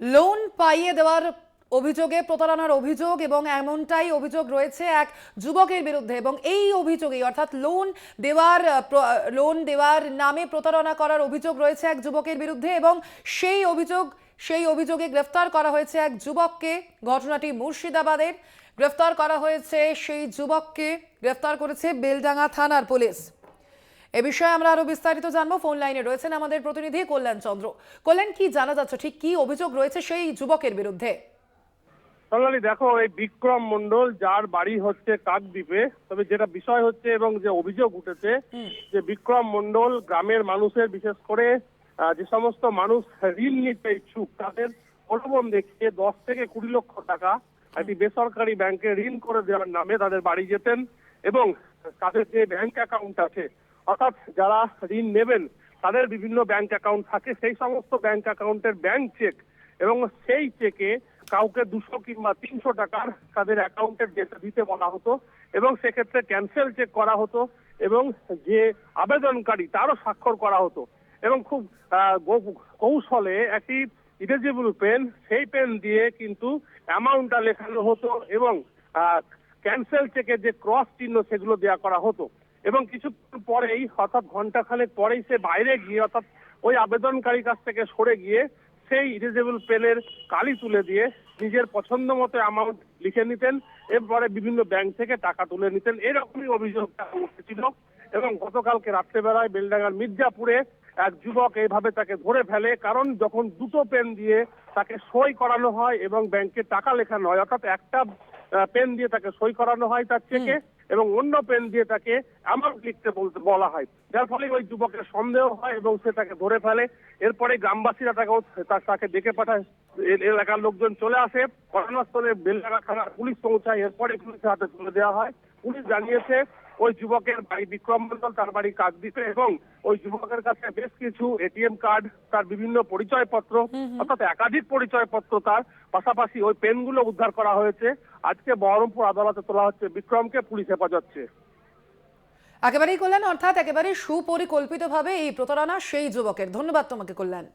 Loan পাইয়ে দেওয়ার অভিযোগে প্রতারণার অভিযোগ এবং এমনটাই অভিযোগ রয়েছে এক যুবকের বিরুদ্ধে এবং এই অভিযোগেই অর্থাৎ লোন দেওয়ার নামে প্রতারণা করার অভিযোগ রয়েছে এক যুবকের বিরুদ্ধে এবং সেই অভিযোগে গ্রেফতার করা হয়েছে এক যুবককে। ঘটনাটি মুর্শিদাবাদের। গ্রেফতার করা হয়েছে সেই যুবককে, গ্রেফতার করেছে বেলডাঙ্গা থানার পুলিশ। এ বিষয়ে আমরা আরো বিস্তারিত জানবো। ফোন লাইনে রয়েছেন আমাদের প্রতিনিধি কল্যাণ চন্দ্র। কল্যাণ, কি জানা যাচ্ছে, ঠিক কি অভিযোগ রয়েছে সেই যুবকের বিরুদ্ধে? সোনালী, দেখো, এই বিক্রম মন্ডল, যার বাড়ি হচ্ছে কাকদ্বীপে, তবে যেটা বিষয় হচ্ছে এবং যে অভিযোগ উঠেছে যে বিক্রম মন্ডল গ্রামের মানুষের, বিশেষ করে যে সমস্ত মানুষ ঋণ নিতে ইচ্ছুক তাদের প্রলোভন দেখিয়ে 10 থেকে 20 লক্ষ টাকা একটি বেসরকারি ব্যাংকে ঋণ করে দেওয়ার নামে তাদের বাড়ি যেতেন এবং তাদের যে ব্যাংক অ্যাকাউন্ট আছে, অর্থাৎ যারা ঋণ নেবেন তাদের বিভিন্ন ব্যাংক অ্যাকাউন্ট থাকে, সেই সমস্ত ব্যাংক অ্যাকাউন্টের ব্যাংক চেক এবং সেই চেকে কাউকে 200 কিংবা 300 টাকার তাদের অ্যাকাউন্টে দিতে বলা হতো এবং সেক্ষেত্রে ক্যান্সেল চেক করা হতো এবং যে আবেদনকারী তারও স্বাক্ষর করা হতো এবং খুব কৌশলে একটি ইরেজেবল পেন, সেই পেন দিয়ে কিন্তু অ্যামাউন্টটা লেখানো হতো এবং ক্যান্সেল চেকের যে ক্রস চিহ্ন সেগুলো দেওয়া করা হতো এবং কিছুক্ষণ পরেই, অর্থাৎ ঘন্টাখানেক পরেই সে বাইরে গিয়ে, অর্থাৎ ওই আবেদনকারীর কাছ থেকে সরে গিয়ে সেই ইরেজেবল পেনের কালি তুলে দিয়ে নিজের পছন্দ মতো অ্যামাউন্ট লিখে নিতেন, এরপরে বিভিন্ন ব্যাংক থেকে টাকা তুলে নিতেন। এরকমই অভিযোগটা উঠেছিল এবং গতকালকে রাত্রেবেলায় বেলডাঙ্গার মির্জাপুরে এক যুবক এইভাবে তাকে ধরে ফেলে। কারণ যখন দুটো পেন দিয়ে তাকে সই করানো হয় এবং ব্যাংকে টাকা লেখানো হয়, অর্থাৎ একটা পেন দিয়ে তাকে সই করানো হয় তার চেকে এবং অন্য পেন দিয়ে তাকে অ্যামাউন্ট লিখতে বলা হয়, যার ফলে ওই যুবকের সন্দেহ হয় এবং সে তাকে ধরে ফেলে। এরপরে গ্রামবাসীরা তাকে ডেকে পাঠায়, এলাকার লোকজন চলে আসে, ঘটনাস্থলে বেলডাঙ্গা থানার পুলিশ পৌঁছায়, এরপরে পুলিশের হাতে তুলে দেওয়া হয়। পুলিশ জানিয়েছে ওই যুবকের বাড়ি বিক্রম মন্ডল, তার বাড়ি কাকদ্বীপে এবং ওই যুবকের কাছে বেশ কিছু এটিএম কার্ড, তার বিভিন্ন পরিচয়পত্র, অর্থাৎ একাধিক পরিচয়পত্র, তার পাশাপাশি ওই পেনগুলো উদ্ধার করা হয়েছে। আজকে বহরমপুর আদালতে তোলা হচ্ছে বিক্রমকে পুলিশ হেফাজতে। একেবারেই কল্যাণ, অর্থাৎ একেবারে সুপরিকল্পিতভাবে এই প্রতারণা সেই যুবকের। ধন্যবাদ তোমাকে কল্যাণ।